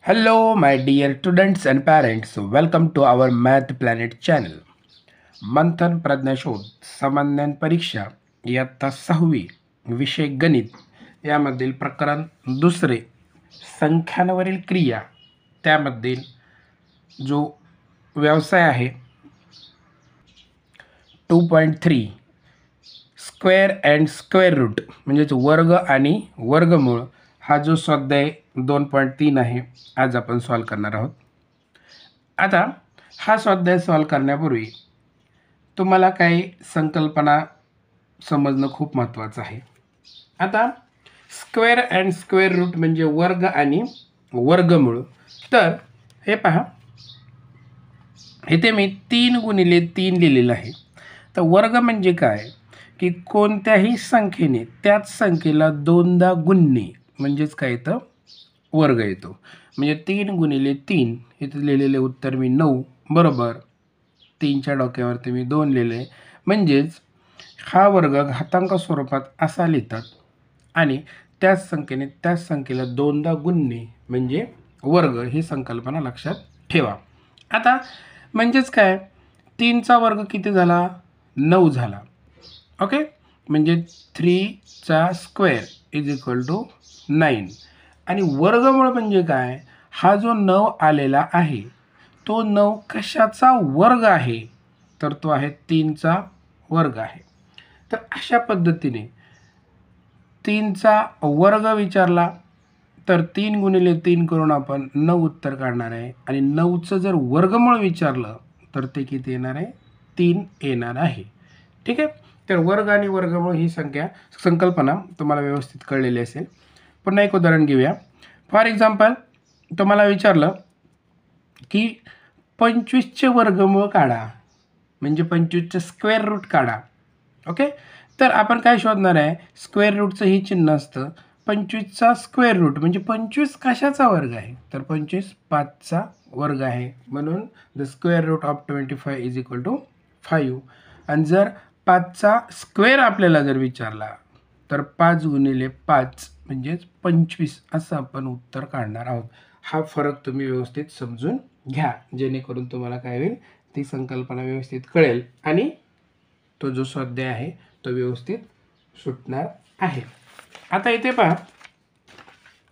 Hello, my dear students and parents. Welcome to our Math Planet channel. मंथन प्रज्ञाशोध सामान्य परीक्षा इयत्ता 6वी विषय गणित यामधील प्रकरण दुसरे संख्यांवरील क्रिया त्यामधील जो व्यवसाय आहे 2.3 स्क्वेअर अँड स्क्वेअर रूट म्हणजेच वर्ग आणि वर्गमूळ हा जो स्वाध्याय 2.3 आहे आज आपण सॉल्व करणार आहोत. आता हा स्वाध्याय सॉल्व करण्यापूर्वी तुम्हाला काही संकल्पना समजणं खूप महत्त्वाचं आहे. आता स्क्वेअर अँड स्क्वेअर रूट म्हणजे वर्ग आणि वर्गमूळ. तर हे पहा, इथे मी 3 × 3 लिहिलेलं आहे. तर वर्ग म्हणजे काय की कोणत्याही संख्येने त्याच संख्येला दोनदा गुणणे म्हणजेच काय येतं, वर्ग येतो. म्हणजे 3 × 3 इथे लिहिलेले उत्तर मी 9 बरोबर 3च्या डोक्यावरती मी 2 लिहिले. म्हणजेच हा वर्ग घातांक स्वरूपात असा लिहितात आणि त्याच संख्येने त्याच संख्येला दोनदा गुणणे म्हणजे वर्ग ही संकल्पना लक्षात ठेवा. आता म्हणजेच काय, 3चा वर्ग किती झाला, 9 झाला. ओके, म्हणजे 3चा स्क्वेअर इज इक्वल टू 9. आणि वर्गमूळ म्हणजे काय, हा जो 9 आलेला आहे तो 9 कशाचा वर्ग आहे, तर तो आहे 3चा वर्ग आहे. तर अशा पद्धतीने 3चा वर्ग विचारला तर 3 × 3 करून आपण 9 उत्तर काढणार आहे. आणि 9चं जर वर्गमूळ विचारलं तर ते किती येणार आहे, 3 येणार आहे. ठीक आहे. तर वर्ग आणि वर्गमूळ ही संकल्पना तुम्हाला व्यवस्थित कळलेली असेल. पुन्हा एक उदाहरण घेऊया. फॉर एक्झाम्पल तुम्हाला विचारलं की 25चे वर्गमूळ काढा म्हणजे 25चे स्क्वेअर रूट काढा. ओके, तर आपण काय शोधणार आहे, स्क्वेअर रूटचं ही चिन्ह असतं. 25चा स्क्वेअर रूट म्हणजे 25 कशाचा वर्ग आहे, तर 25 5चा वर्ग आहे. म्हणून the square root of 25 is equal to 5. आणि जर 5चा स्क्वेअर आपल्याला जर विचारला तर 5 × 5 म्हणजेच 25 असं आपण उत्तर काढणार आहोत. हा फरक तुम्ही व्यवस्थित समजून घ्या जेणेकरून तुम्हाला काय होईल, ती संकल्पना व्यवस्थित कळेल आणि तो जो स्वाध्याय आहे तो व्यवस्थित सुटणार आहे. आता इथे पहा,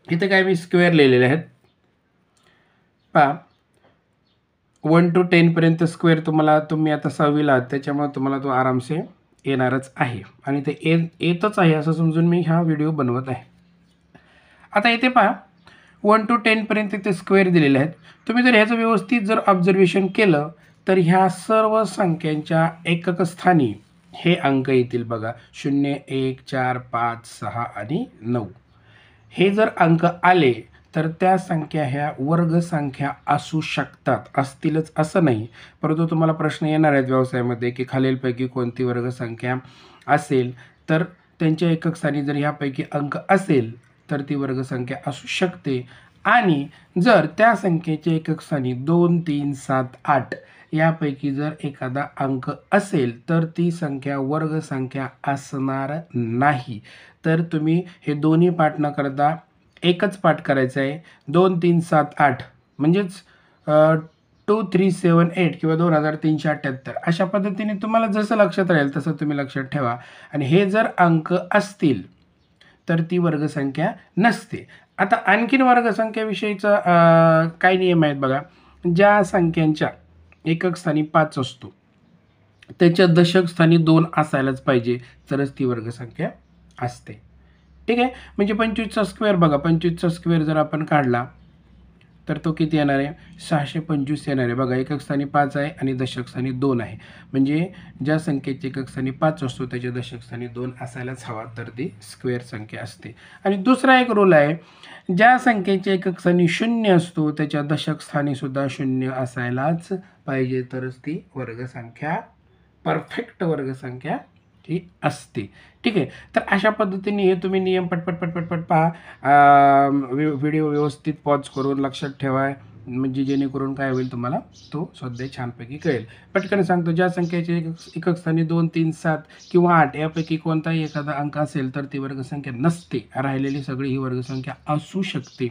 इथे काय मी स्क्वेअर लिहिलेले आहेत. पहा 1 to 10 पर्यंत स्क्वेअर तुम्ही आता 6वीला आहात त्याच्यामुळे तुम्हाला तो आरामसे येणारच आहे आणि ते येतच आहे असं समजून मी हा व्हिडिओ बनवत आहे. आता इथे पहा 1 to 10 पर्यंत ते स्क्वेअर दिलेले आहेत. तुम्ही जर ह्याचं व्यवस्थित जर ऑब्झर्वेशन केलं तर ह्या सर्व संख्यांच्या एकक स्थानी हे अंक येतील बघा. 0 1 4 5 6 आणि 9 हे जर अंक आले तर त्या संख्या ह्या वर्गसंख्या असू शकतात. असतीलच असं नाही, परंतु तुम्हाला प्रश्न येणार आहेत व्यवसायामध्ये की खालीलपैकी कोणती वर्गसंख्या असेल तर त्यांच्या एकक स्थानी जर ह्यापैकी अंक असेल तर ती वर्गसंख्या असू शकते. आणि जर त्या संख्येच्या एकक स्थानी 2 3 7 8 यापैकी जर एखादा अंक असेल तर ती संख्या वर्गसंख्या असणार नाही. तर तुम्ही हे दोन्ही पाठ न करता एकच पाठ करायचं आहे. 2 3 7 8 म्हणजेच 2378 किंवा 2378 अशा पद्धतीने तुम्हाला जसं लक्षात राहील तसं तुम्ही लक्षात ठेवा. आणि हे जर अंक असतील तर ती वर्गसंख्या नसते. आता आणखीन वर्गसंख्येविषयीचा काय नियम आहेत बघा. ज्या संख्यांच्या एकक स्थानी 5 असतो त्याच्या दशक स्थानी 2 असायलाच पाहिजे तरच ती वर्गसंख्या असते. ठीक आहे. म्हणजे 25चा स्क्वेअर बघा, 25चा स्क्वेअर जर आपण काढला तर तो किती येणार आहे, 625 येणार आहे. बघा एकक स्थानी 5 आहे आणि दशक स्थानी 2 आहे. म्हणजे ज्या संख्येचे एकक स्थानी 5 असतो त्याच्या दशक स्थानी 2 असायलाच हवा तर ती स्क्वेअर संख्या असते. आणि दुसरा एक रूल आहे, ज्या संख्येचे एकक स्थानी 0 असतो त्याच्या दशक स्थानी सुद्धा 0 असायलाच पाहिजे तरच ती वर्गसंख्या परफेक्ट वर्गसंख्या ही असते. ठीक आहे. तर अशा पद्धतीने हे तुम्ही नियम पटपट पहा. व्हिडिओ व्यवस्थित पॉज करून लक्षात ठेवा म्हणजे जेणेकरून काय होईल तुम्हाला तो स्वाध्याय छानपैकी कळेल. पटकन सांगतो, ज्या संख्येचे एकक स्थानी 2 3 7 किंवा 8 यापैकी कोणताही एखादा अंक असेल तर ती वर्गसंख्या नसते. राहिलेली सगळी ही वर्गसंख्या असू शकते.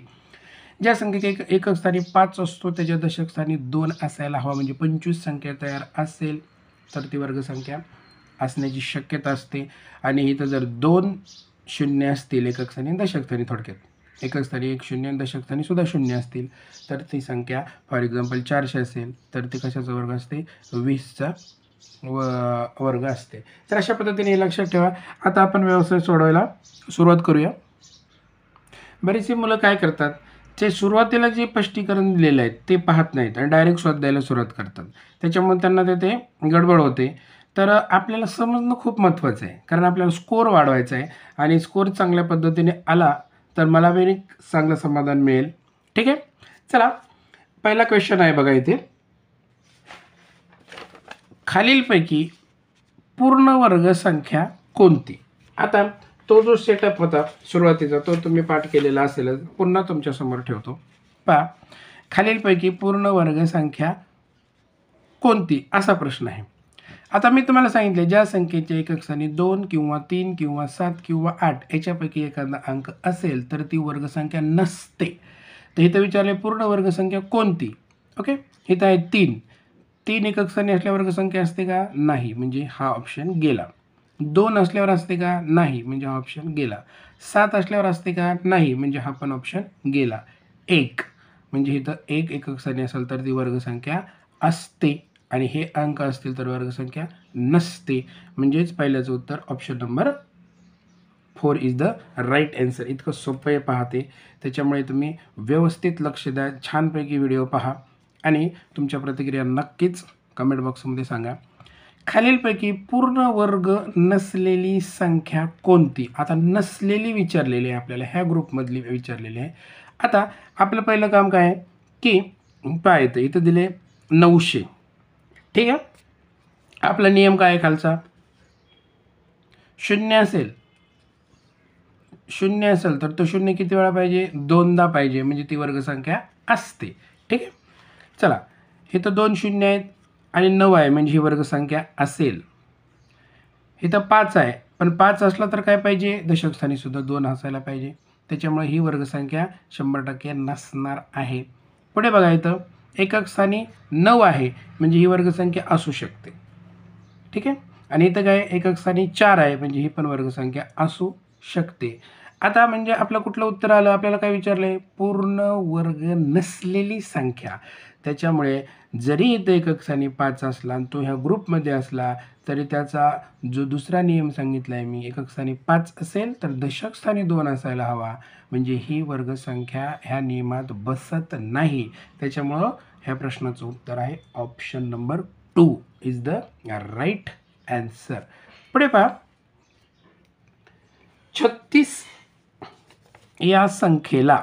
ज्या संख्येच्या एकक स्थानी 5 असतो त्याच्या दशक स्थानी 2 असायला हवा, म्हणजे 25 संख्या तयार असेल तर ती वर्गसंख्या असण्याची शक्यता असते. आणि इथं जर 2 शून्य असतील एकक स्थानी आणि दशक स्थानी, थोडक्यात एकक स्थानी 1 शून्य आणि दशक स्थानी सुद्धा शून्य असतील तर ती संख्या फॉर एक्झाम्पल 400 असेल तर ती कशाचा वर्ग असते, 20चा वर्ग असते. तर अशा पद्धतीने हे लक्षात ठेवा. आता आपण व्यवसाय सोडवायला सुरुवात करूया. बरीचशी मुलं काय करतात, ते सुरुवातीला जे स्पष्टीकरण दिलेलं आहे ते पाहत नाहीत आणि डायरेक्ट शोधायला सुरुवात करतात. त्याच्यामुळे त्यांना ते गडबड होते. तर आपल्याला समजणं खूप महत्त्वाचं आहे, कारण आपल्याला स्कोअर वाढवायचा आहे आणि स्कोअर चांगल्या पद्धतीने आला तर मला पण एक चांगलं समाधान मिळेल. ठीक आहे, चला पहिला क्वेश्चन आहे बघा इथे. खालीलपैकी पूर्ण वर्ग संख्या कोणती? आता तो जो सेटअप होता सुरुवातीचा तो तुम्ही पाठ केलेला असेलच, पुन्हा तुमच्यासमोर ठेवतो. पहा, खालीलपैकी पूर्ण वर्ग संख्या कोणती असा प्रश्न आहे. आता मी तुम्हाला सांगितले ज्या संख्येच्या एकक स्थानी 2 किंवा 3 किंवा 7 किंवा 8 याच्यापैकी एखादा अंक असेल तर ती वर्गसंख्या नसते. तर इथं विचारले पूर्ण वर्गसंख्या कोणती. ओके, इथं आहे 3 एकक स्थानी असल्यावर वर्गसंख्या असते का? नाही, म्हणजे हा ऑप्शन गेला. 2 असल्यावर असते का? नाही, म्हणजे हा ऑप्शन गेला. 7 असल्यावर असते का? नाही, म्हणजे हा पण ऑप्शन गेला. 1 म्हणजे इथं 1 एकक स्थानी असेल तर ती वर्गसंख्या असते आणि हे अंक असतील तर वर्गसंख्या नसते. म्हणजेच पहिल्याचं उत्तर option number 4 is the right answer. इतकं सोपं आहे पाहते, त्याच्यामुळे तुम्ही व्यवस्थित लक्ष द्या, छानपैकी व्हिडिओ पहा आणि तुमच्या प्रतिक्रिया नक्कीच कमेंट बॉक्समध्ये सांगा. खालीलपैकी पूर्ण वर्ग नसलेली संख्या कोणती? आता नसलेली विचारलेली आहे आपल्याला, ह्या ग्रुपमधली विचारलेली आहे. आता आपलं पहिलं काम काय आहे की पाहायचं, इथं दिले 900. ठीक आहे, आपला नियम काय आहे खालचा, शून्य असेल तर तो शून्य किती वेळा पाहिजे, 2दा पाहिजे, म्हणजे ती वर्गसंख्या असते. ठीक आहे, चला इथं 2 शून्य आहेत आणि 9 आहे, म्हणजे ही वर्गसंख्या असेल. इथं 5 आहे, पण 5 असला तर काय पाहिजे, दशक स्थानी सुद्धा 2 असायला पाहिजे. त्याच्यामुळे ही वर्गसंख्या 100% नसणार आहे. पुढे बघा, इथं एकक स्थानी 9 आहे, म्हणजे ही वर्गसंख्या असू शकते. ठीक आहे, आणि इथं काय एकक स्थानी 4 आहे, म्हणजे ही पण वर्गसंख्या असू शकते. आता म्हणजे आपलं कुठलं उत्तर आलं, आपल्याला काय विचारलं आहे, पूर्ण वर्ग नसलेली संख्या. त्याच्यामुळे जरी इथं एकक स्थानी 5 असला आणि तो ह्या ग्रुपमध्ये असला तरी त्याचा जो दुसरा नियम सांगितला आहे मी, एकक स्थानी 5 असेल तर दशक स्थानी 2 असायला हवा, म्हणजे ही वर्गसंख्या ह्या नियमात बसत नाही. त्याच्यामुळं ह्या प्रश्नाचं उत्तर आहे option number 2 is the right answer. पुढे पहा, 36 या संख्येला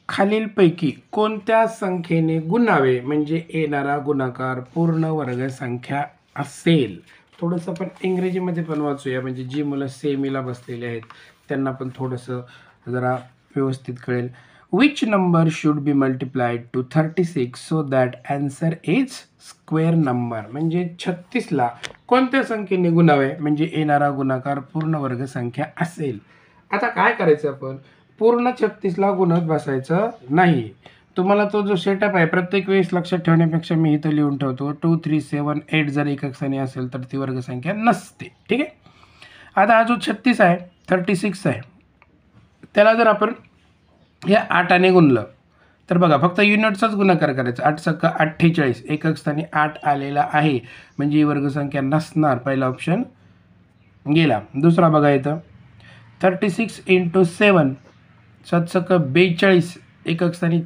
खालीलपैकी कोणत्या संख्येने गुणावे म्हणजे येणारा गुणाकार पूर्ण वर्ग संख्या असेल. थोडंसं आपण इंग्रजीमध्ये पण वाचूया, म्हणजे जी मुलं सेमीला बसलेले आहेत त्यांना पण थोडंसं जरा व्यवस्थित कळेल. Which number should be multiplied to 36 so that answer is square number. म्हणजे 36ला कोणत्या संख्येने गुणावे म्हणजे येणारा गुणाकार पूर्ण वर्ग संख्या असेल. आता काय करायचं, आपण पूर्ण 36ला गुणत बसायचं नाही. तुम्हाला तो जो सेटअप आहे प्रत्येक वेळेस लक्षात ठेवण्यापेक्षा मी इथं लिहून ठेवतो 2 3 7 8 जर एकक स्थानी असेल तर ती वर्गसंख्या नसते. ठीक आहे, आता हा जो 36 आहे 36 आहे, त्याला जर आपण या 8ने गुणलं तर बघा फक्त युनिटचाच गुणाकार करायचा. 8 × 48 एकक स्थानी 8 आलेला आहे, म्हणजे ही वर्गसंख्या नसणार. पहिला ऑप्शन गेला. दुसरा बघा इथं 36 × 7 7 × 42 एकक स्थानी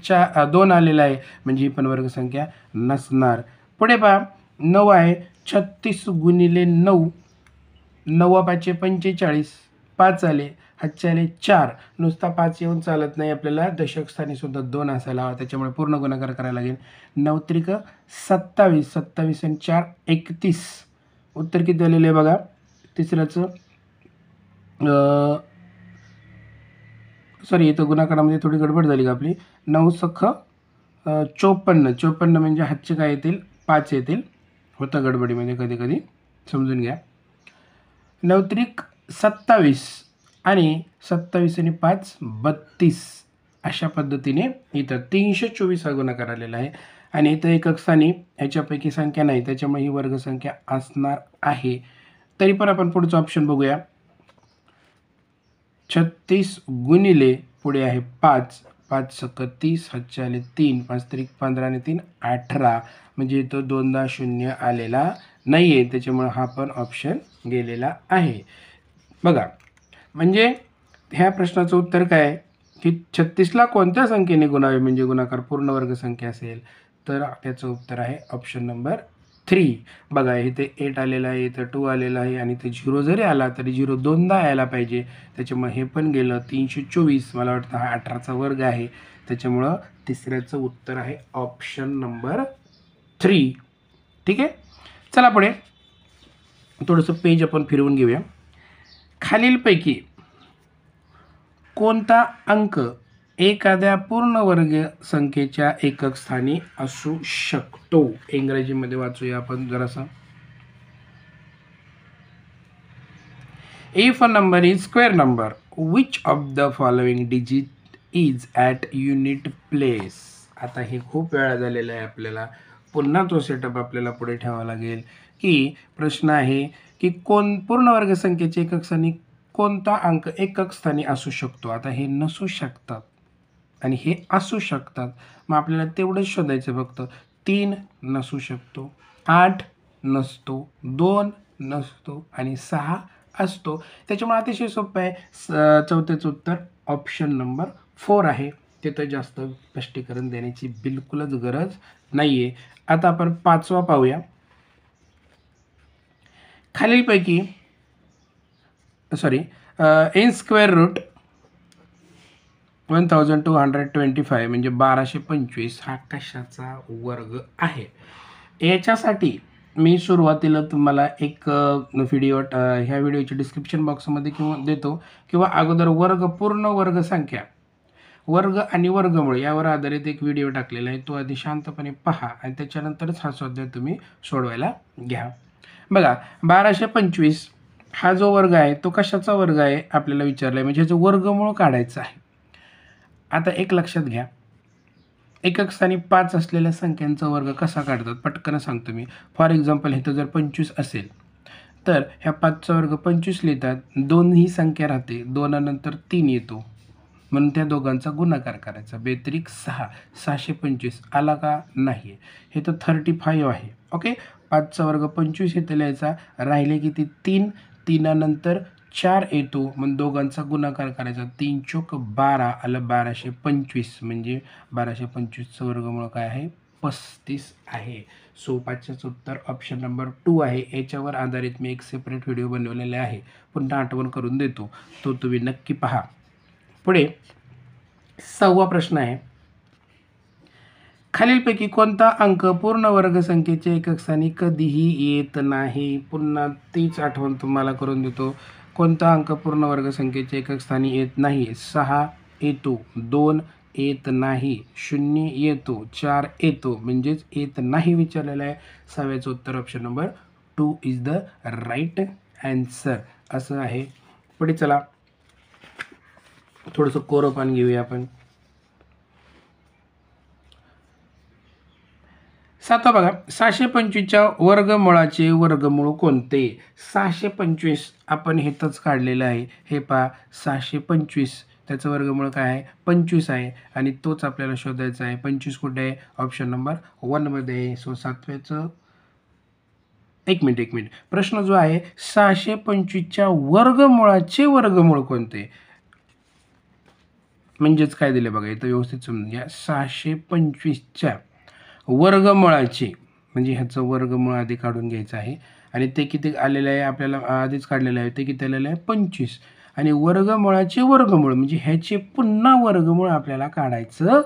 2 आलेला आहे, म्हणजे ही पण वर्गसंख्या नसणार. पुढे पहा 9 आहे, 36 × 9 9 5 45 5 आले, हातचे आले 4. नुसता 5 येऊन चालत नाही, आपल्याला दशक स्थानी सुद्धा 2 असायला हवा, त्याच्यामुळे पूर्ण गुणाकार करायला लागेल. 9 त्रिक 27 27 आणि 4 31. उत्तर किती आलेलं आहे बघा. तिसऱ्याचं सॉरी, इथं गुणाकारामध्ये थोडी गडबड झाली का आपली. 9 सख 54 54 म्हणजे हातचे काय येतील 5 येतील. होतं गडबडीमध्ये कधी कधी, समजून घ्या. 9 त्रिक 27 आणि 27 आणि 5 32. अशा पद्धतीने इथं 324 हा गुणाकार आलेला आहे आणि इथं एकक स्थानी ह्याच्यापैकी संख्या नाही, त्याच्यामुळे ही वर्गसंख्या असणार आहे. तरी पण आपण पुढचं ऑप्शन बघूया. 36 गुणिले पुढे आहे 5, 5 सक 30, हातचे आले 3, 5 त्रिक 15 आणि 3 18, म्हणजे इथं दोनदा शून्य आलेला नाही आहे, त्याच्यामुळे हा पण ऑप्शन गेलेला आहे. बघा, म्हणजे ह्या प्रश्नाचं उत्तर काय आहे की 36ला कोणत्या संख्येने गुणावे म्हणजे गुणाकार पूर्ण वर्ग संख्या असेल, तर त्याचं उत्तर आहे ऑप्शन नंबर 3. बघा, इथे 8 आलेला आहे, इथं 2 आलेला आहे आणि इथे 0 जरी आला तरी 0 दोनदा यायला पाहिजे, त्याच्यामुळे हे पण गेलं. 324 मला वाटतं हा 18चा वर्ग आहे, त्याच्यामुळं तिसऱ्याचं उत्तर आहे ऑप्शन नंबर 3. ठीक आहे, चला पुढे थोडंसं पेज आपण फिरवून घेऊया. खालीलपैकी कोणता अंक एखाद्या पूर्णवर्ग संख्येच्या एकक स्थानी असू शकतो? इंग्रजीमध्ये वाचूया आपण जरासं. If a number is square number, which of the following digit is at unit place? आता हे खूप वेळा झालेलं आहे, आपल्याला पुन्हा तो सेटअप आपल्याला पुढे ठेवावा लागेल की प्रश्न आहे की पूर्णवर्ग संख्येचे एकक स्थानी कोणता अंक एकक स्थानी असू शकतो. आता हे नसू शकतात आणि हे असू शकतात, मग आपल्याला तेवढंच शोधायचं फक्त. 3 नसू शकतो, 8 नसतो, 2 नसतो आणि 6 असतो. त्याच्यामुळे अतिशय सोपं आहे. चौथ्याचं उत्तर ऑप्शन नंबर 4 आहे. तिथं जास्त स्पष्टीकरण देण्याची बिलकुलच गरज नाही आहे. आता आपण 5वा पाहूया. खालीलपैकी इन स्क्वेअर रूट 1225 म्हणजे 1225 हा कशाचा वर्ग आहे? याच्यासाठी मी सुरुवातीला तुम्हाला एक व्हिडिओ ह्या व्हिडिओच्या डिस्क्रिप्शन बॉक्समध्ये किंवा देतो किंवा अगोदर पूर्ण वर्ग संख्या, वर्ग आणि वर्गमूळ यावर आधारित एक व्हिडिओ टाकलेला आहे, तो आधी शांतपणे पहा आणि त्याच्यानंतरच हा स्वाध्याय तुम्ही सोडवायला घ्या. बघा, 1225 हा जो वर्ग आहे तो कशाचा वर्ग आहे आपल्याला विचारला आहे, म्हणजे ह्याचं वर्गमूळ काढायचं आहे. आता एक लक्षात घ्या, एकक स्थानी 5 असलेल्या संख्यांचा वर्ग कसा काढतात पटकन सांगतो मी. फॉर एक्झाम्पल इथं जर 25 असेल तर ह्या 5चा वर्ग 25 लिहितात, 2 ही संख्या राहते, 2 नंतर 3 येतो म्हणून त्या दोघांचा गुणाकार करायचा. बेत्रिक 6, 625 आला का? नाही. हे तर 35 आहे. ओके, 5चा वर्ग 25 इथे लिहायचा, राहिले किती? 3, 3 नंतर 4 येतो मग दोघांचा गुणाकार करायचा. 3 चोक 12 आलं 1225, म्हणजे 1225चं वर्गमूळ काय आहे? 35 आहे. सो 5चं उत्तर ऑप्शन नंबर 2 आहे. याच्यावर आधारित मी एक सेपरेट व्हिडिओ बनवलेला आहे, पुन्हा आठवण करून देतो, तो तुम्ही नक्की पहा. पुढे 6वा प्रश्न आहे. खालीलपैकी कोणता अंक पूर्ण वर्ग संख्येच्या एकक स्थानी कधीही येत नाही? पुन्हा तीच आठवण तुम्हाला करून देतो. कोणता अंक पूर्ण वर्ग संख्येच्या एकक स्थानी येत नाही? 6 येतो, 2 येत नाही, 0 येतो, 4 येतो, म्हणजेच येत नाही विचारलेलं आहे. 6व्याचं उत्तर option number 2 is the right answer असं आहे. पुढे चला थोडंसं कोरं पान घेऊया आपण. 7वा बघा, 625च्या वर्गमूळाचे वर्गमूळ कोणते? 625 आपण हेतच काढलेलं आहे. हे पहा, 625 त्याचं वर्गमूळ काय आहे? 25 आहे आणि तोच आपल्याला शोधायचा आहे. 25 कुठे आहे? ऑप्शन नंबर 1 मध्ये आहे. सो 7व्याचं एक मिनिट प्रश्न जो आहे 625च्या वर्गमूळाचे वर्गमूळ कोणते, म्हणजेच काय दिले बघा इथं व्यवस्थित समजून घ्या. 625च्या वर्गमूळाचे म्हणजे ह्याचं वर्गमूळ आधी काढून घ्यायचं आहे आणि ते किती आलेलं आहे आपल्याला आधीच काढलेलं आहे. ते किती आलेलं आहे? 25 आणि वर्गमूळाचे वर्गमूळ म्हणजे ह्याचे पुन्हा वर्गमूळ आपल्याला काढायचं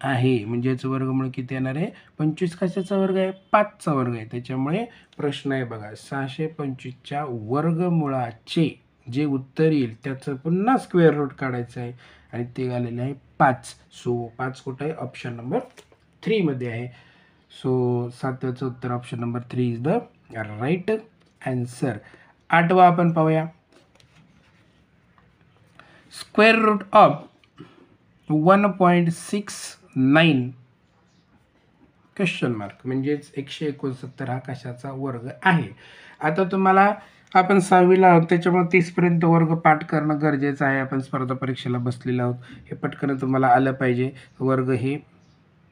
आहे. म्हणजे ह्याचं वर्गमूळ किती येणार आहे? 25 कशाचा वर्ग आहे? 5चा वर्ग आहे. त्याच्यामुळे प्रश्न आहे बघा, 625च्या वर्गमूळाचे जे उत्तर येईल त्याचं पुन्हा स्क्वेअर रूट काढायचं आहे आणि ते आलेलं आहे 5. सो 5 कुठं आहे? ऑप्शन नंबर 3 मध्ये आहे. सो 7व्याचं उत्तर option number 3 is the right answer. 8वा आपण पाहूया. Square root of 1.69 question mark म्हणजेच 169 हा कशाचा वर्ग आहे. आता तुम्हाला आपण 6वीला आहोत त्याच्यामुळे 30पर्यंत वर्ग पाठ करणं गरजेचं आहे. आपण स्पर्धा परीक्षेला बसलेलो आहोत, हे पटकन तुम्हाला आलं पाहिजे. वर्ग हे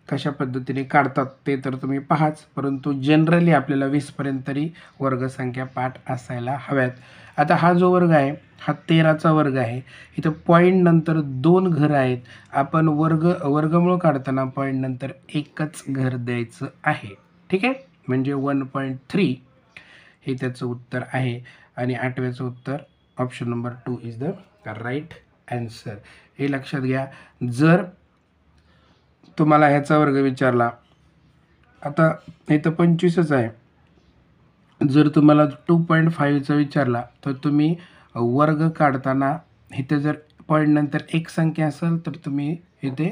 कशा पद्धतीने काढतात ते तर तुम्ही पाहाच, परंतु जनरली आपल्याला 20पर्यंत तरी वर्गसंख्या पाठ असायला हव्यात. आता हा जो वर्ग आहे हा 13चा वर्ग आहे. इथं पॉईंट नंतर 2 घरं आहेत. आपण वर्गमूळ काढताना पॉईंट नंतर एकच घर द्यायचं आहे. ठीक आहे, म्हणजे 1.3 हे त्याचं उत्तर आहे. आणि 8व्याचं उत्तर option number 2 is the right answer. हे लक्षात घ्या. जर तुम्हाला ह्याचा वर्ग विचारला, आता इथं 25च आहे, जर तुम्हाला 2.5चा विचारला तर तुम्ही वर्ग काढताना इथे जर पॉईंट नंतर एक संख्या असेल तर तुम्ही इथे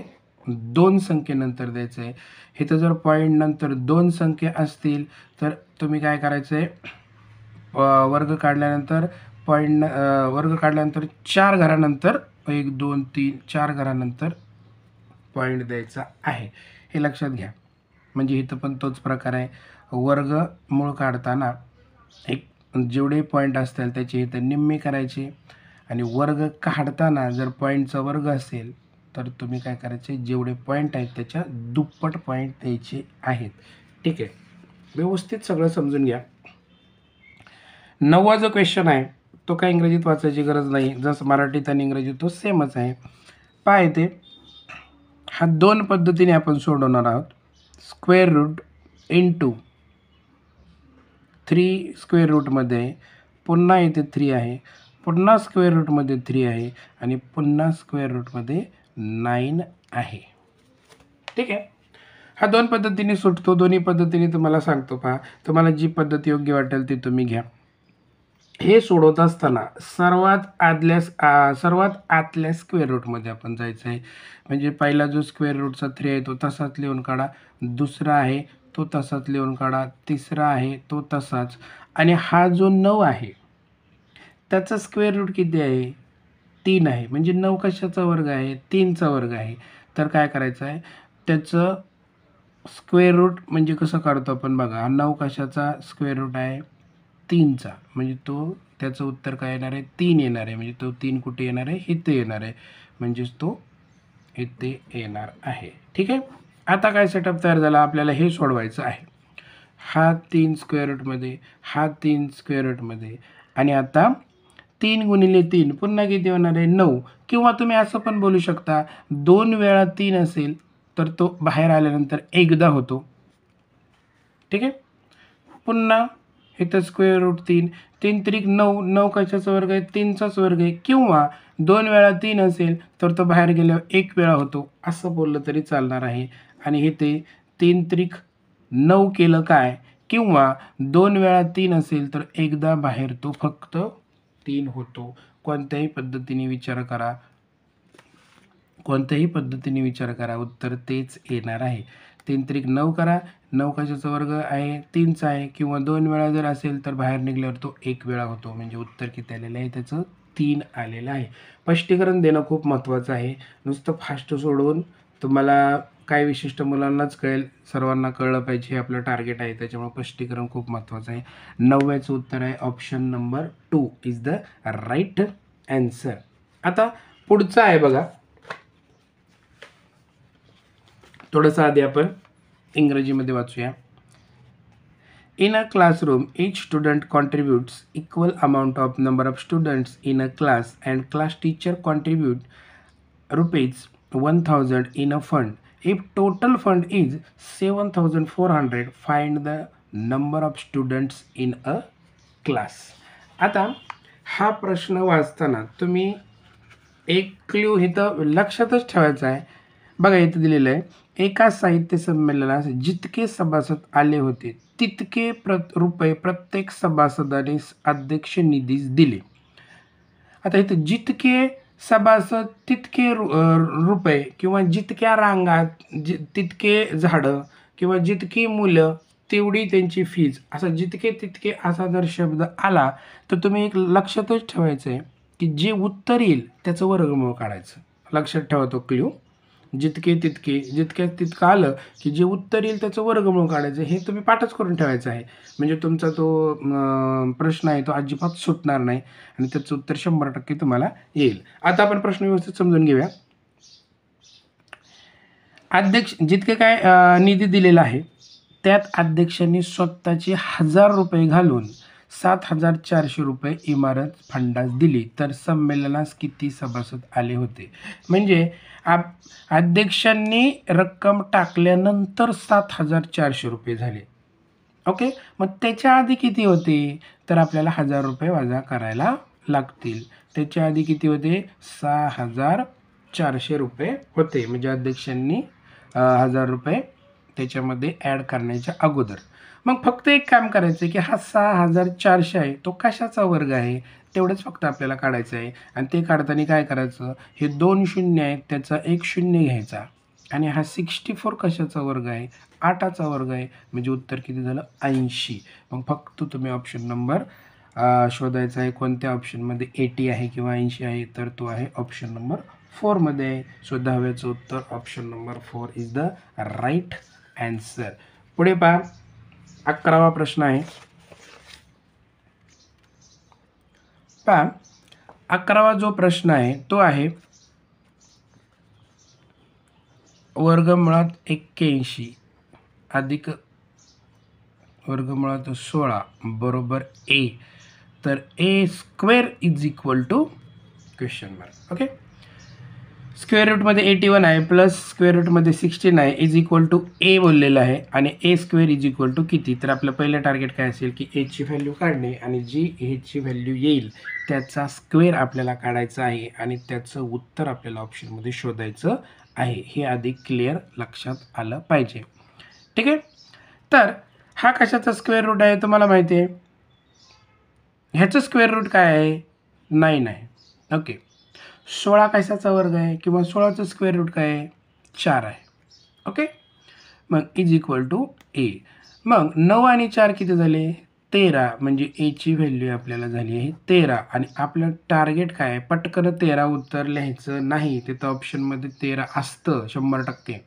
2 संख्येनंतर द्यायचं आहे. इथं जर पॉईंट नंतर 2 संख्या असतील तर तुम्ही काय करायचं आहे, वर्ग काढल्यानंतर वर्ग काढल्यानंतर 4 घरानंतर 1 2 3 4 घरानंतर पॉईंट द्यायचा आहे. हे लक्षात घ्या. म्हणजे इथं पण तोच प्रकार आहे. वर्गमूळ काढताना एक जेवढे पॉईंट असतील त्याचे इथं निम्मे करायचे आणि वर्ग काढताना जर पॉईंटचा वर्ग असेल तर तुम्ही काय करायचे, जेवढे पॉईंट आहेत त्याच्या दुप्पट पॉईंट द्यायचे आहेत. ठीक आहे, व्यवस्थित सगळं समजून घ्या. 9वा जो क्वेश्चन आहे तो काय इंग्रजीत वाचायची गरज नाही, जसं मराठीत आणि इंग्रजीत तो सेमच आहे. पाय ते हा 2 पद्धतीने आपण सोडवणार आहोत. स्क्वेअर रूट इंटू 3 स्क्वेअर रूटमध्ये पुन्हा इथे 3 आहे, पुन्हा स्क्वेअर रूटमध्ये 3 आहे आणि पुन्हा स्क्वेअर रूटमध्ये 9 आहे. ठीक आहे, हा 2 पद्धतीने सुटतो. दोन्ही पद्धतीने तुम्हाला सांगतो. पहा, तुम्हाला जी पद्धत योग्य वाटेल ती तुम्ही घ्या. हे सोडवत असताना सर्वात आतल्या स्क्वेअर रूटमध्ये आपण जायचं आहे. म्हणजे पहिला जो स्क्वेअर रूटचा 3 आहे तो तसाच लिहून काढा, दुसरा आहे तो तसाच लिहून काढा, तिसरा आहे तो तसाच, आणि हा जो 9 आहे त्याचा स्क्वेअर रूट किती आहे, 3 आहे. म्हणजे 9 कशाचा वर्ग आहे, 3चा वर्ग आहे. तर काय करायचं आहे, त्याचं स्क्वेअर रूट म्हणजे कसं काढतो आपण बघा. हा 9 कशाचा स्क्वेअर रूट आहे, 3चा, म्हणजे तो त्याचं उत्तर काय येणार आहे, 3 येणार आहे. म्हणजे तो 3 कुठे येणार आहे, इथे येणार आहे, म्हणजेच तो इथे येणार आहे. ठीक आहे, आता काय सेटअप तयार झाला, आपल्याला हे सोडवायचं आहे. हा 3 स्क्वेअर रूटमध्ये, हा 3 स्क्वेअर रूटमध्ये, आणि आता 3 गुणिले 3 पुन्हा किती होणार आहे, 9. किंवा तुम्ही असं पण बोलू शकता, 2 वेळा 3 असेल तर तो बाहेर आल्यानंतर एकदा होतो. ठीक आहे, पुन्हा इथं स्क्वेअर रूट 3, 3 त्रिक 9, 9 कशाचा वर्ग आहे, 3चाच वर्ग आहे. किंवा 2 वेळा 3 असेल तर तो बाहेर गेल्यावर 1 वेळा होतो, असं बोललं तरी चालणार आहे. आणि इथे 3 त्रिक 9 केलं काय, किंवा 2 वेळा 3 असेल तर एकदा बाहेर तो फक्त 3 होतो. कोणत्याही पद्धतीने विचार करा, कोणत्याही पद्धतीने विचार करा, उत्तर तेच येणार आहे. 3 त्रिक 9 करा, 9 कशाचा वर्ग आहे, 3चा आहे. किंवा 2 वेळा जर असेल तर बाहेर निघल्यावर तो 1 वेळा होतो, म्हणजे उत्तर किती आलेलं आहे, त्याचं 3 आलेलं आहे. स्पष्टीकरण देणं खूप महत्त्वाचं आहे. नुसतं फास्ट सोडवून तुम्हाला काय विशिष्ट मुलांनाच कळेल, सर्वांना कळलं पाहिजे, हे आपलं टार्गेट आहे. त्याच्यामुळे स्पष्टीकरण खूप महत्त्वाचं आहे. 9व्याचं उत्तर आहे option number 2 is the right answer. आता पुढचं आहे बघा, थोडंसं आधी आपण इंग्रजीमध्ये वाचूया. In a classroom, each student contributes equal amount of number of students in a class, and class teacher contribute rupees 1000 in a fund. If total fund is 7400, find the number of students in a class. आता हा प्रश्न वाचताना तुम्ही एक clue इथं लक्षातच ठेवायचा आहे. बघा इथं दिलेलं आहे, एका साहित्य संमेलनास जितके सभासद आले होते तितके रुपये प्रत्येक सभासदाने अध्यक्ष निधीस दिले. आता इथं जितके सभासद तितके रुपये, किंवा जितक्या रांगात तितके झाडं, किंवा जितकी मुलं तेवढी त्यांची फीज, असं जितके तितके असा जर शब्द आला तर तुम्ही एक लक्षातच ठेवायचं आहे की जे उत्तर येईल त्याचं वर्गमूळ काढायचं. लक्षात ठेवा तो क्ल्यू. जितके तितके, जितक्या तितकं आलं की जे उत्तर येईल त्याचं वर्गमूळ काढायचं. हे तुम्ही पाठच करून ठेवायचं आहे. म्हणजे तुमचा तो प्रश्न आहे तो अजिबात सुटणार नाही आणि त्याचं उत्तर 100% तुम्हाला येईल. आता आपण प्रश्न व्यवस्थित समजून घेऊया. अध्यक्ष जितके काय निधी दिलेला आहे त्यात अध्यक्षांनी स्वतःचे 1000 रुपये घालून 7400 रुपये इमारत फंडास दिली तर संमेलनास किती सभासद आले होते. म्हणजे अध्यक्षांनी रक्कम टाकल्यानंतर 7400 रुपये झाले. ओके, मग त्याच्या आधी किती होते तर आपल्याला 1000 रुपये वजा करायला लागतील. त्याच्या आधी किती होते 6400 रुपये होते. म्हणजे अध्यक्षांनी 1000 रुपये त्याच्यामध्ये ॲड करण्याच्या अगोदर. मग फक्त एक काम करायचं आहे की हा 6400 आहे तो कशाचा वर्ग आहे तेवढंच फक्त आपल्याला काढायचं आहे. आणि ते काढताना काय करायचं, हे 2 शून्य आहेत त्याचा 1 शून्य घ्यायचा आणि हा 64 कशाचा वर्ग आहे 8चा वर्ग आहे. म्हणजे उत्तर किती झालं 80. मग फक्त तुम्ही ऑप्शन नंबर शोधायचा आहे. कोणत्या ऑप्शनमध्ये 80 आहे किंवा 80 आहे तर तो आहे ऑप्शन नंबर 4 मध्ये आहे. सो 10व्याचं उत्तर option number 4 is the right answer. पुढे पहा 11वा प्रश्न आहे. पहा 11वा जो प्रश्न आहे तो आहे वर्गमुळात 81 अधिक वर्गमुळात 16 बरोबर ए. तर A square is equal to question mark. Okay, square रूटमध्ये 81 आहे प्लस स्क्वेअर रूटमध्ये 16 आहे इज इक्वल टू ए बोललेलं आहे. आणि ए स्क्वेअर इज इक्वल टू किती, तर आपलं पहिलं टार्गेट काय असेल की एची व्हॅल्यू काढणे आणि जी एची व्हॅल्यू येईल त्याचा स्क्वेअर आपल्याला काढायचा आहे आणि त्याचं उत्तर आपल्याला ऑप्शनमध्ये शोधायचं आहे. हे आधी क्लिअर लक्षात आलं पाहिजे. ठीक आहे, तर हा कशाचा स्क्वेअर रूट आहे तुम्हाला माहिती आहे. ह्याचं स्क्वेअर रूट काय आहे 9 आहे. ओके, 16 कशाचा वर्ग आहे किंवा 16चं स्क्वेअर रूट काय आहे 4 आहे. ओके, मग इज इक्वल टू ए. मग 9 आणि 4 किती झाले 13. म्हणजे एची व्हॅल्यू आपल्याला झाली आहे 13. आणि आपलं टार्गेट काय आहे पटकन 13 उत्तर लिहायचं नाही. तिथं ऑप्शनमध्ये 13 असतं 100%.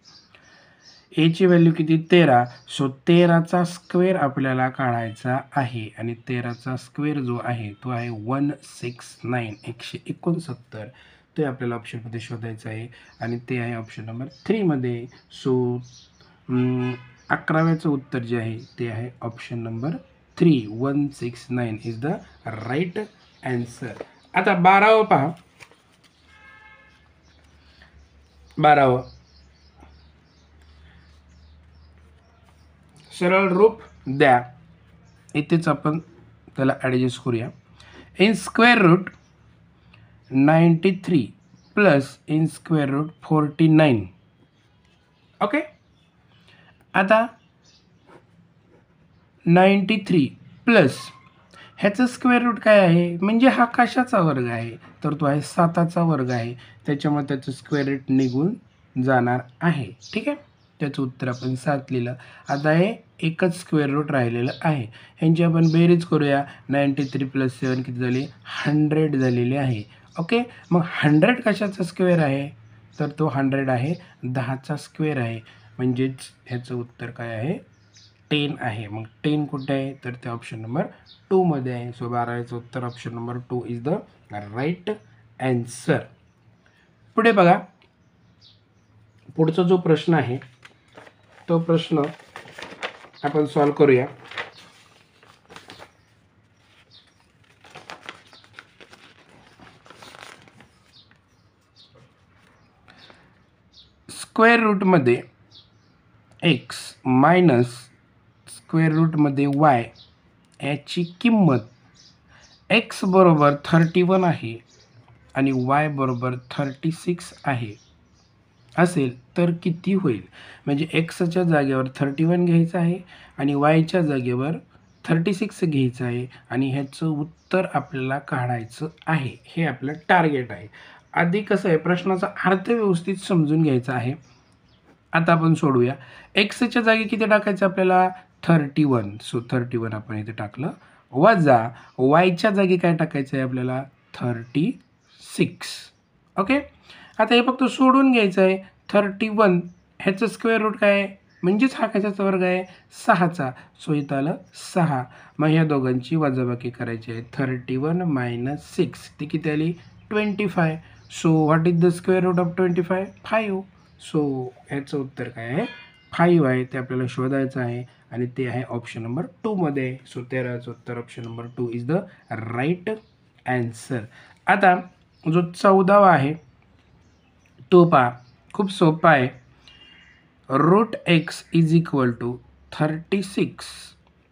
एची व्हॅल्यू किती 13. सो 13चा स्क्वेअर आपल्याला काढायचा आहे आणि 13चा स्क्वेअर जो आहे तो आहे 169 169. ते आपल्याला ऑप्शनमध्ये शोधायचं आहे आणि ते आहे ऑप्शन नंबर 3 मध्ये. सो 11व्याचं उत्तर जे आहे ते आहे option number 3 169 is the right answer. आता 12वं पहा. 12वं सरळ रूप द्या. इथेच आपण त्याला ॲडजस्ट करूया. In square root 93 plus in square root 49. Okay, आता 93 प्लस ह्याचं स्क्वेअर रूट काय आहे म्हणजे हा कशाचा वर्ग आहे तर तो आहे 7चा वर्ग आहे. त्याच्यामुळे त्याचं स्क्वेअर रूट निघून जाणार आहे. ठीक आहे, त्याचं उत्तर आपण 7 लिहिलं. आता हे एकच स्क्वेअर रूट राहिलेलं आहे. ह्यांची आपण बेरीज करूया. 93 प्लस 7 किती झाली 100 झालेली आहे. ओके, मग 100 कशाचा स्क्वेअर आहे तर तो 100 आहे 10चा स्क्वेअर आहे. म्हणजेच ह्याचं उत्तर काय आहे 10 आहे. मग 10 कुठे आहे तर ते ऑप्शन नंबर 2 मध्ये आहे. सो 12व्याचं उत्तर option number 2 is the right answer. पुढे बघा पुढचा जो प्रश्न आहे तो प्रश्न आपण सॉल्व करूया. स्क्वेअर रूटमध्ये एक्स मायनस स्क्वेअर रूटमध्ये वाय याची किंमत एक्स बरोबर 31 आहे आणि वाय बरोबर 36 आहे असेल तर किती होईल. म्हणजे एक्सच्या जागेवर 31 घ्यायचं आहे आणि वायच्या जागेवर 36 घ्यायचं आहे आणि ह्याचं उत्तर आपल्याला काढायचं आहे. हे आपलं टार्गेट आहे. आधी कसं आहे प्रश्नाचा अर्थ व्यवस्थित समजून घ्यायचा आहे. आता आपण सोडूया. एक्सच्या जागी किती टाकायचं आपल्याला 31. सो 31 आपण इथे टाकलं वजा वायच्या जागी काय टाकायचं आहे आपल्याला 36. ओके, आता हे फक्त सोडून घ्यायचं आहे. 31 ह्याचं स्क्वेअर रूट काय आहे, म्हणजेच हा कशाचा वर्ग आहे, 6चा. सो इथं आलं 6. मग ह्या दोघांची वजाबाकी करायची आहे. 31 - 6 ती किती आली, 25. So what is the square root of 25, 5. So ह्याचं उत्तर काय आहे, 5 आहे. ते आपल्याला शोधायचं आहे आणि ते आहे ऑप्शन नंबर 2 मध्ये. सो 13चं उत्तर option number 2 is the right answer. आता जो 14वा आहे तो पहा, खूप सोपा आहे. √x is equal to 36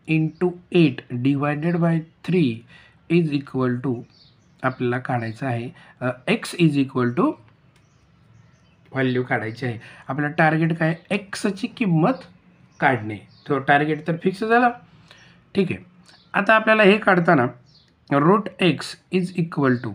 into 8 divided by 3 is equal to आपल्याला काढायचं आहे. x is equal to value काढायची आहे. आपलं टार्गेट काय, एक्सची किंमत काढणे. तो टार्गेट तर फिक्स झाला. ठीक आहे. आता आपल्याला हे काढताना √x इज इक्वल टू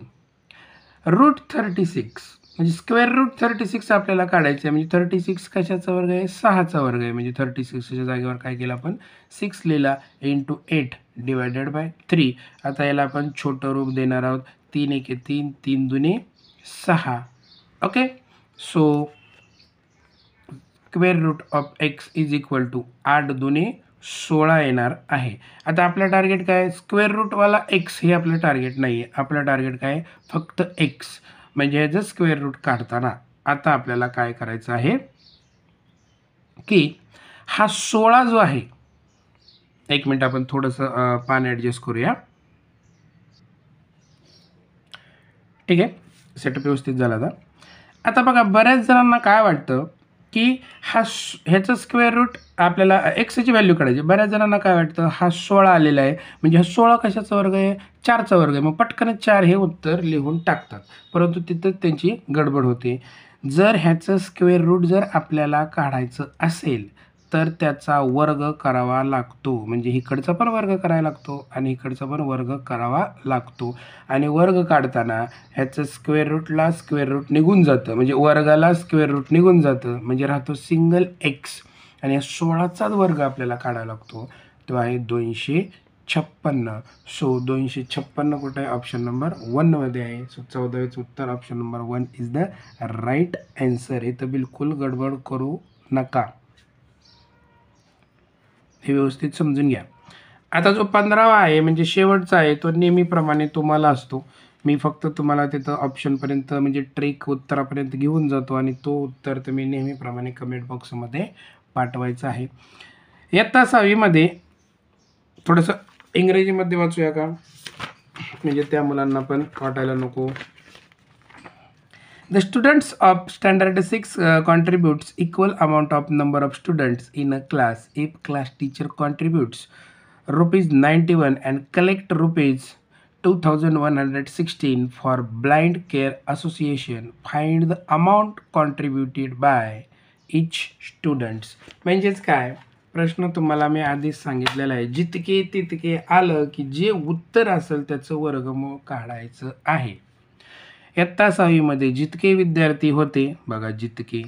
√36 म्हणजे स्क्वेअर रूट 36 आपल्याला काढायचं आहे. म्हणजे 36 कशाचा वर्ग आहे, 6चा वर्ग आहे. म्हणजे 36च्या जागेवर काय केलं आपण, 6 लिहिला इंटू 8 डिवायडेड बाय 3. आता याला आपण छोटं रूप देणार आहोत. 3 1 3, 3 2 6. Okay. So square root of x is equal to 8 2 16 येणार आहे. आता आपलं टार्गेट काय, स्क्वेअर रूटवाला x हे आपलं टार्गेट नाही आहे. आपलं टार्गेट काय, फक्त x. म्हणजे ह्याचं स्क्वेअर रूट काढताना आता आपल्याला काय करायचं आहे की हा 16 जो आहे, एक मिनिट आपण थोडंसं पान ॲडजस्ट करूया. ठीक आहे, सेटअप व्यवस्थित झाला. आता बघा, बऱ्याच जणांना काय वाटतं की ह्याचं स्क्वेअर रूट आपल्याला एक्सची व्हॅल्यू काढायची. बऱ्याच जणांना काय वाटतं, हा 16 आलेला आहे म्हणजे हा 16 कशाचा वर्ग आहे, 4चा वर्ग आहे. मग पटकन 4 हे उत्तर लिहून टाकतात. परंतु तिथं त्यांची गडबड होते. जर ह्याचं स्क्वेअर रूट जर आपल्याला काढायचं असेल तर त्याचा वर्ग करावा लागतो. म्हणजे इकडचा पण वर्ग करावा लागतो आणि इकडचा पण वर्ग करावा लागतो. आणि वर्ग काढताना ह्याचं स्क्वेअर रूटला स्क्वेअर रूट निघून जातं. म्हणजे वर्गाला स्क्वेअर रूट निघून जातं. म्हणजे राहतो सिंगल एक्स. आणि या 16चाच वर्ग आपल्याला काढावा लागतो. तो आहे 256. सो 256 कुठे आहे, ऑप्शन नंबर 1 मध्ये आहे. सो 14वेचं उत्तर option number 1 is the right answer. इथं बिलकुल गडबड करू नका, हे व्यवस्थित समजून घ्या. आता जो 15वा आहे म्हणजे शेवटचा आहे, तो नेहमीप्रमाणे तुम्हाला असतो. मी फक्त तुम्हाला तिथं ऑप्शनपर्यंत म्हणजे ट्रिक उत्तरापर्यंत घेऊन जातो आणि तो उत्तर तुम्ही नेहमीप्रमाणे कमेंट बॉक्समध्ये पाठवायचा आहे. इयत्ता 6वीमध्ये थोडंसं इंग्रजीमध्ये वाचूया का, म्हणजे त्या मुलांना पण वाटायला नको. The students of standard 6 contributes equal amount of number of students in a class if class teacher contributes rupees 91 and collect rupees 2116 for blind care association. Find the amount contributed by each students. म्हणजेच काय, प्रश्न तुम्हाला मी आधीच सांगितलेला आहे. जितके तितके आलं की जे उत्तर असेल त्याचं वर्गमूळ काढायचं आहे. इयत्ता 6वीमध्ये जितके विद्यार्थी होते, बघा जितके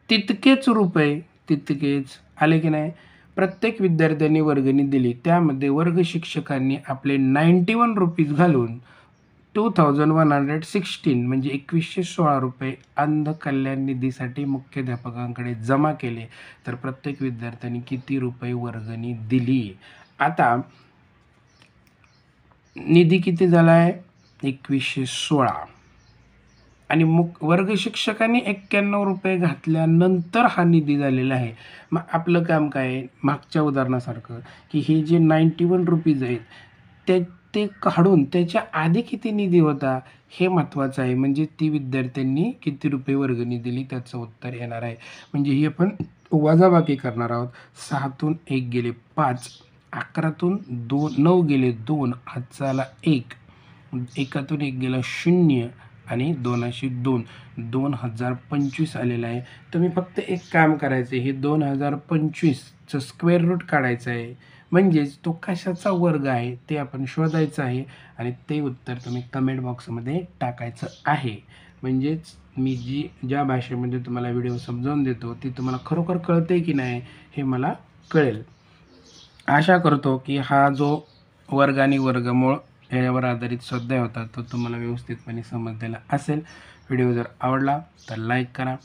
तितकेच रुपये, तितकेच आले की नाही. प्रत्येक विद्यार्थ्यांनी वर्गणी दिली. त्यामध्ये वर्ग शिक्षकांनी आपले 91 रुपीज घालून 2116 म्हणजे 2116 रुपये अंध कल्याण निधीसाठी मुख्याध्यापकांकडे जमा केले. तर प्रत्येक विद्यार्थ्यांनी किती रुपये वर्गणी दिली. आता निधी किती झाला आहे, 2116. आणि वर्ग शिक्षकांनी 91 रुपये घातल्यानंतर हा निधी झालेला आहे. मग आपलं काम काय आहे, मागच्या उदाहरणासारखं की हे जे 91 रुपीज आहेत ते काढून त्याच्या आधी किती निधी होता हे महत्त्वाचं आहे. म्हणजे ती विद्यार्थ्यांनी किती रुपये वर्गणी दिली त्याचं उत्तर येणार आहे. म्हणजे ही आपण वजाबाकी करणार आहोत. 6तून 1 गेले 5, 11तून 9 गेले 2, हातचा आला 1, 1तून 1 गेला 0 आणि 2शी 2, 2025 आलेलं आहे. तुम्ही फक्त एक काम करायचं आहे, हे 2025चं स्क्वेअर रूट काढायचं आहे. म्हणजेच तो कशाचा वर्ग आहे ते आपण शोधायचं आहे आणि ते उत्तर तुम्ही कमेंट बॉक्समध्ये टाकायचं आहे. म्हणजेच मी ज्या भाषेमध्ये तुम्हाला व्हिडिओ समजावून देतो ती तुम्हाला खरोखर कळते की नाही हे मला कळेल. आशा करतो की हा जो वर्ग आणि वर्गमूळ यावर आधारित स्वाध्याय होता तो तुम्हाला व्यवस्थितपणे समजलेला असेल. व्हिडिओ जर आवडला तर लाईक करा,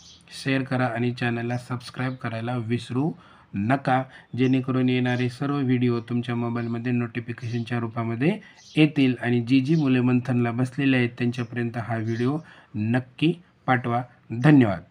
शेअर करा आणि चॅनलला सबस्क्राईब करायला विसरू नका, जेणेकरून येणारे सर्व व्हिडिओ तुमच्या मोबाईलमध्ये नोटिफिकेशनच्या रूपामध्ये येतील. आणि जी मुले मंथनला बसलेले आहेत त्यांच्यापर्यंत हा व्हिडिओ नक्की पाठवा. धन्यवाद.